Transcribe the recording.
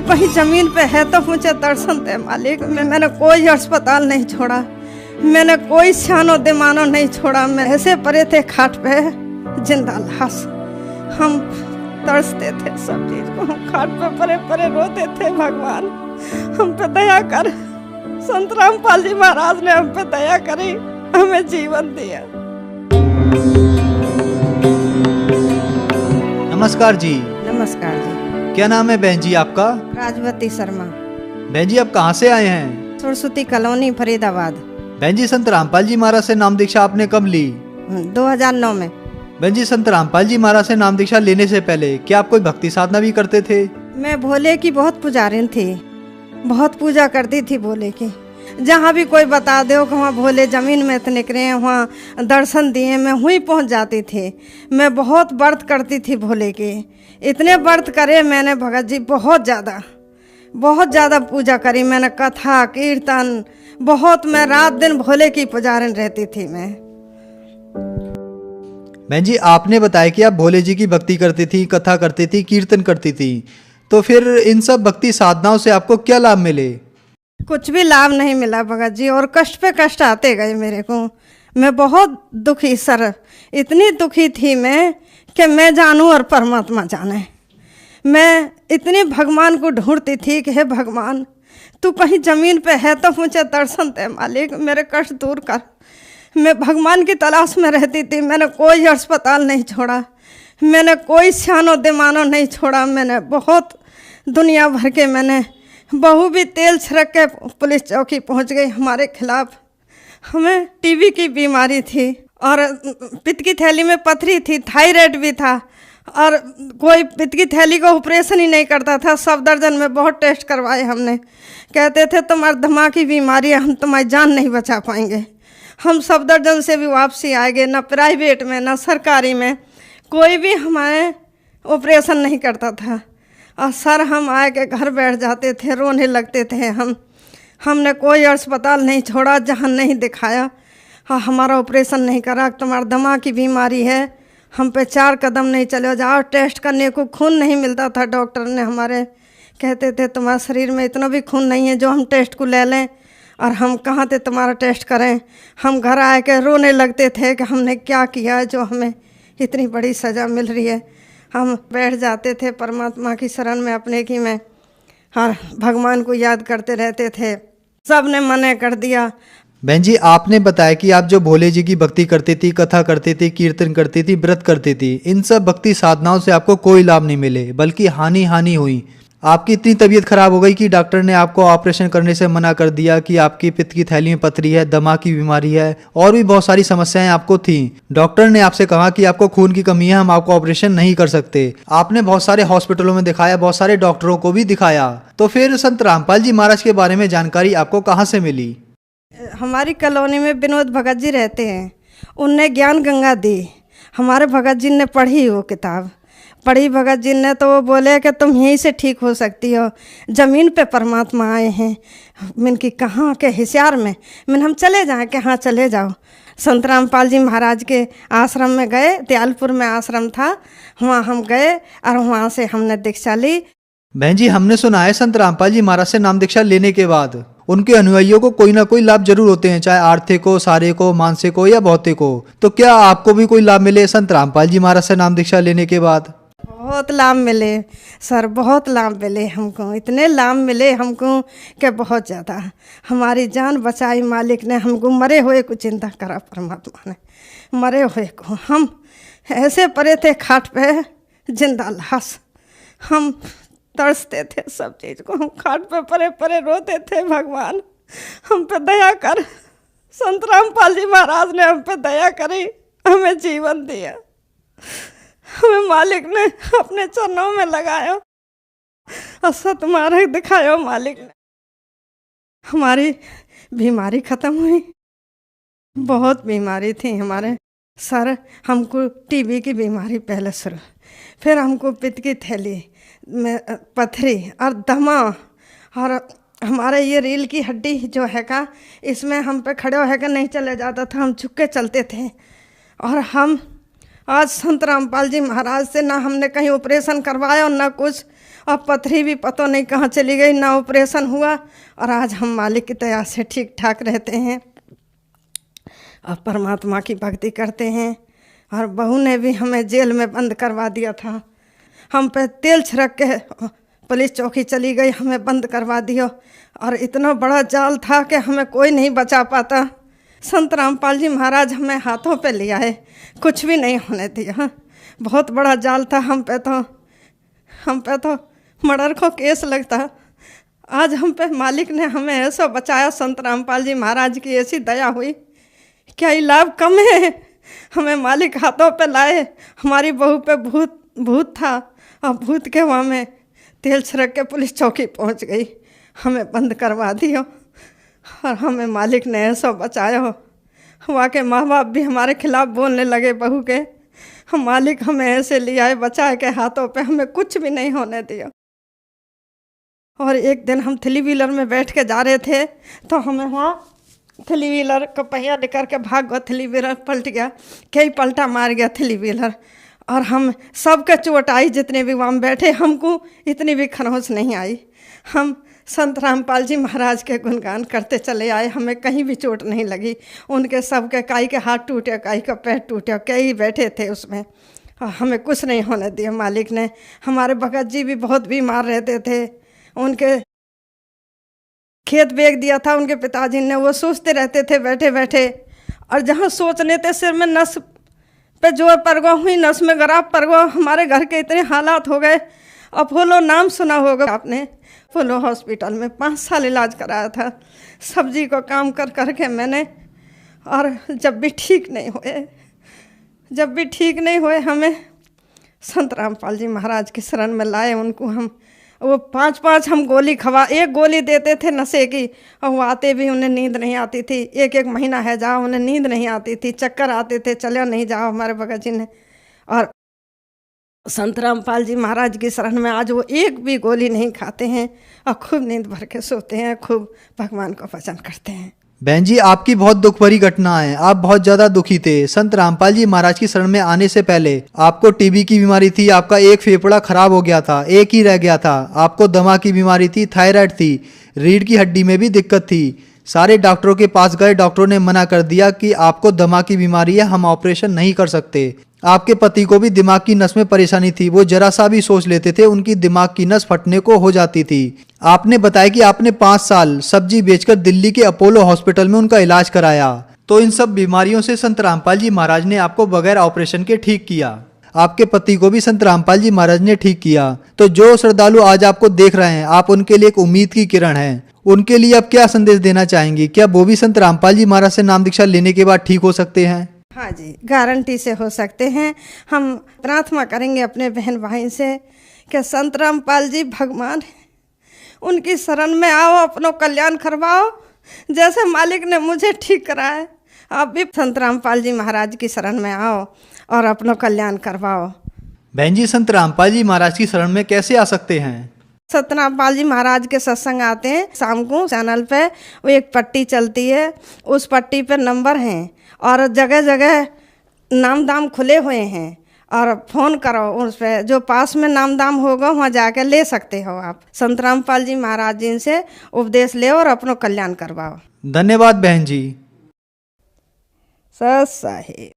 कहीं जमीन पे है तो मुझे दर्शन दे मालिक। मैंने कोई अस्पताल नहीं छोड़ा, मैंने कोई सियानो दिमानो नहीं छोड़ा। मैं ऐसे पड़े थे खाट पे जिंदा लाश। हम तरसते थे सब चीज को, हम खाट पे परे परे रोते थे। भगवान हम पे दया कर। संत रामपाल जी महाराज ने हम पे दया करी, हमें जीवन दिया। नमस्कार जी। नमस्कार जी। क्या नाम है बहन जी आपका? राजवती शर्मा। बहन जी आप कहाँ से आए हैं? सरस्वती कॉलोनी फरीदाबाद। बहन जी संत रामपाल जी महाराज से नाम दीक्षा आपने कब ली? 2009 में। बहन जी संत रामपाल जी महाराज से नाम दीक्षा लेने से पहले क्या आप कोई भक्ति साधना भी करते थे? मैं भोले की बहुत पुजारिन थी, बहुत पूजा करती थी भोले की। जहाँ भी कोई बता दो कि वहाँ भोले जमीन में निकले हैं, वहाँ दर्शन दिए, मैं वहीं पहुँच जाती थी। मैं बहुत व्रत करती थी भोले के, इतने व्रत करे मैंने भगत जी, बहुत ज़्यादा पूजा करी मैंने, कथा कीर्तन बहुत। मैं रात दिन भोले की पुजारिन रहती थी मैं। बहन जी आपने बताया कि आप भोले जी की भक्ति करती थी, कथा करती थी, कीर्तन करती थी, तो फिर इन सब भक्ति साधनाओं से आपको क्या लाभ मिले? कुछ भी लाभ नहीं मिला भगत जी, और कष्ट पे कष्ट आते गए मेरे को। मैं बहुत दुखी सर, इतनी दुखी थी मैं कि मैं जानूं और परमात्मा जाने। मैं इतनी भगवान को ढूंढती थी कि हे भगवान तू कहीं ज़मीन पे है तो मुझे दर्शन दे मालिक, मेरे कष्ट दूर कर। मैं भगवान की तलाश में रहती थी। मैंने कोई अस्पताल नहीं छोड़ा, मैंने कोई सियानो दिमानो नहीं छोड़ा। मैंने बहुत दुनिया भर के, मैंने बहू भी तेल छिड़क के पुलिस चौकी पहुंच गई हमारे खिलाफ। हमें टीबी की बीमारी थी और पित्त की थैली में पथरी थी, थायराइड भी था, और कोई पित्त की थैली का ऑपरेशन ही नहीं करता था। सफदरजंग में बहुत टेस्ट करवाए हमने, कहते थे तुम्हारी दिमाग की बीमारी है, हम तुम्हारी जान नहीं बचा पाएंगे। हम सफदरजंग से भी वापसी आएंगे, ना प्राइवेट में ना सरकारी में कोई भी हमारे ऑपरेशन नहीं करता था। और सर हम आए के घर बैठ जाते थे, रोने लगते थे। हमने कोई अस्पताल नहीं छोड़ा जहाँ नहीं दिखाया, हाँ हमारा ऑपरेशन नहीं करा। तुम्हारा दिमाग की बीमारी है, हम पे 4 कदम नहीं चले जाओ। टेस्ट करने को खून नहीं मिलता था, डॉक्टर ने हमारे कहते थे तुम्हारे शरीर में इतना भी खून नहीं है जो हम टेस्ट को ले लें, और हम कहाँ से तुम्हारा टेस्ट करें। हम घर आए के रोने लगते थे कि हमने क्या किया जो हमें इतनी बड़ी सज़ा मिल रही है। हम बैठ जाते थे परमात्मा की शरण में अपने की में, और भगवान को याद करते रहते थे। सब ने मना कर दिया। बहन जी आपने बताया कि आप जो भोले जी की भक्ति करती थी, कथा करती थी, कीर्तन करती थी, व्रत करती थी, इन सब भक्ति साधनाओं से आपको कोई लाभ नहीं मिले बल्कि हानि हुई। आपकी इतनी तबीयत खराब हो गई कि डॉक्टर ने आपको ऑपरेशन करने से मना कर दिया कि आपकी पित्त की थैली में पथरी है, दिमाग की बीमारी है, और भी बहुत सारी समस्याएं आपको थी। डॉक्टर ने आपसे कहा कि आपको खून की कमी है, हम आपको ऑपरेशन नहीं कर सकते। आपने बहुत सारे हॉस्पिटलों में दिखाया, बहुत सारे डॉक्टरों को भी दिखाया, तो फिर संत रामपाल जी महाराज के बारे में जानकारी आपको कहाँ से मिली? हमारी कॉलोनी में विनोद भगत जी रहते हैं, उनने ज्ञान गंगा दी। हमारे भगत जी ने पढ़ी वो किताब, पढ़ी भगत जी ने, तो वो बोले कि तुम यहीं से ठीक हो सकती हो। ज़मीन पे परमात्मा आए हैं। मैंने कि कहाँ के? हिसियार में। मैंने हम चले जाएँ कि हाँ चले जाओ। संत रामपाल जी महाराज के आश्रम में गए, दयालपुर में आश्रम था, वहाँ हम गए और वहाँ से हमने दीक्षा ली। बहन जी हमने सुना है संत रामपाल जी महाराज से नाम दीक्षा लेने के बाद उनके अनुयायियों को कोई ना कोई लाभ जरूर होते हैं, चाहे आर्थिक हो, शारीरिक हो, मानसिक हो या भौतिक हो। तो क्या आपको भी कोई लाभ मिले संत रामपाल जी महाराज से नाम दीक्षा लेने के बाद? बहुत लाभ मिले सर, बहुत लाभ मिले हमको, इतने लाभ मिले हमको कि बहुत ज़्यादा। हमारी जान बचाई मालिक ने, हमको मरे हुए को चिंता करा परमात्मा ने, मरे हुए को। हम ऐसे पड़े थे खाट पे जिंदा लाश। हम तरसते थे सब चीज़ को, हम खाट पे परे परे रोते थे। भगवान हम पे दया कर। संत रामपाल जी महाराज ने हम पे दया करी, हमें जीवन दिया। हमें मालिक ने अपने चरणों में लगाया और सतमार्ग दिखाया। मालिक ने हमारी बीमारी खत्म हुई। बहुत बीमारी थी हमारे सर, हमको टीबी की बीमारी पहले शुरू, फिर हमको पित्त की थैली में पथरी और दमा, और हमारे ये रील की हड्डी जो है का, इसमें हम पे खड़े हो कर नहीं चले जाता था, हम झुक के चलते थे। और हम आज संत रामपाल जी महाराज से ना हमने कहीं ऑपरेशन करवाया और ना कुछ, अब पथरी भी पता नहीं कहाँ चली गई, ना ऑपरेशन हुआ, और आज हम मालिक की दया से ठीक ठाक रहते हैं और परमात्मा की भक्ति करते हैं। और बहू ने भी हमें जेल में बंद करवा दिया था, हम पे तेल छिड़क के पुलिस चौकी चली गई, हमें बंद करवा दिया, और इतना बड़ा जाल था कि हमें कोई नहीं बचा पाता। संत रामपाल जी महाराज हमें हाथों पे ले आए, कुछ भी नहीं होने दिया। बहुत बड़ा जाल था, हम पे तो मर्डर को केस लगता। आज हम पे मालिक ने हमें ऐसा बचाया, संत रामपाल जी महाराज की ऐसी दया हुई, क्या ये लाभ कम है। हमें मालिक हाथों पे लाए, हमारी बहू पे भूत था, और भूत के वहाँ में तेल छिड़क के पुलिस चौकी पहुँच गई, हमें बंद करवा दिया, और हमें मालिक ने ऐसा बचाया। वहाँ के माँ बाप भी हमारे खिलाफ बोलने लगे बहू के, हम मालिक हमें ऐसे ले आए बचा के हाथों पे, हमें कुछ भी नहीं होने दिया। और एक दिन हम थ्री व्हीलर में बैठ के जा रहे थे, तो हमें वहाँ थ्री व्हीलर का पहिया लेकर के भाग गया, थ्री व्हीलर पलट गया, कई पलटा मार गया थ्री व्हीलर, और हम सबके चोट आई, जितने भी वहाँ बैठे, हमको इतनी भी खरोंच नहीं आई। हम संत रामपाल जी महाराज के गुणगान करते चले आए, हमें कहीं भी चोट नहीं लगी। उनके सबके काई के हाथ टूटे, काई का पैर टूटे, कई बैठे थे उसमें, और हमें कुछ नहीं होने दिया मालिक ने। हमारे भगत जी भी बहुत बीमार रहते थे, उनके खेत बेच दिया था उनके पिताजी ने, वो सोचते रहते थे बैठे बैठे, और जहाँ सोचने थे सिर में नस पे जोर पड़ गया, हुई नस में गराब पड़ गया। हमारे घर के इतने हालात हो गए। अपोलो नाम सुना होगा आपने, अपोलो हॉस्पिटल में 5 साल इलाज कराया था, सब्जी को काम कर कर के मैंने, और जब भी ठीक नहीं हुए हमें संत रामपाल जी महाराज की शरण में लाए। उनको हम वो 5-5 हम गोली खवा, एक गोली देते थे नशे की, और वो आते भी उन्हें नींद नहीं आती थी, एक महीना है जाओ उन्हें नींद नहीं आती थी, चक्कर आते थे, चलो नहीं जाओ हमारे भगत जी ने। और संत रामपाल जी महाराज की शरण में आज वो एक भी गोली नहीं खाते हैं, और खूब नींद भर के सोते हैं, खूब भगवान को भजन करते हैं। बहन जी, आपकी बहुत दुख भरी घटना है, आप बहुत ज्यादा दुखी थे। संत रामपाल जी महाराज की शरण में आने से पहले आपको टीबी की बीमारी थी, आपका एक फेफड़ा खराब हो गया था, एक ही रह गया था, आपको दमा की बीमारी थी, थायराइड थी, रीढ़ की हड्डी में भी दिक्कत थी। सारे डॉक्टरों के पास गए, डॉक्टरों ने मना कर दिया कि आपको दमा की बीमारी है, हम ऑपरेशन नहीं कर सकते। आपके पति को भी दिमाग की नस में परेशानी थी, वो जरा सा भी सोच लेते थे उनकी दिमाग की नस फटने को हो जाती थी। आपने बताया कि आपने 5 साल सब्जी बेचकर दिल्ली के अपोलो हॉस्पिटल में उनका इलाज कराया। तो इन सब बीमारियों से संत रामपाल जी महाराज ने आपको बगैर ऑपरेशन के ठीक किया। आपके पति को भी संत रामपाल जी महाराज ने ठीक किया। तो जो श्रद्धालु आज आपको देख रहे हैं, आप उनके लिए एक उम्मीद की किरण हैं। उनके लिए आप क्या संदेश देना चाहेंगी? क्या वो भी संत रामपाल जी महाराज से नाम दीक्षा लेने के बाद ठीक हो सकते हैं? हाँ जी, गारंटी से हो सकते हैं। हम प्रार्थना करेंगे अपने बहन भाई से कि संत रामपाल जी भगवान, उनकी शरण में आओ, अपना कल्याण करवाओ, जैसे मालिक ने मुझे ठीक कराया, आप भी संत रामपाल जी महाराज की शरण में आओ और अपना कल्याण करवाओ। बहन जी, संत रामपाल जी महाराज की शरण में कैसे आ सकते हैं? संत रामपाल जी महाराज के सत्संग आते हैं शाम को चैनल पे, वो एक पट्टी चलती है, उस पट्टी पे नंबर हैं, और जगह जगह नाम दाम खुले हुए हैं, और फ़ोन करो उस पर, जो पास में नाम दाम होगा वहाँ जाकर ले सकते हो आप। संत रामपाल जी महाराज जी से उपदेश ले और अपना कल्याण करवाओ। धन्यवाद बहन जी। सत साहिब।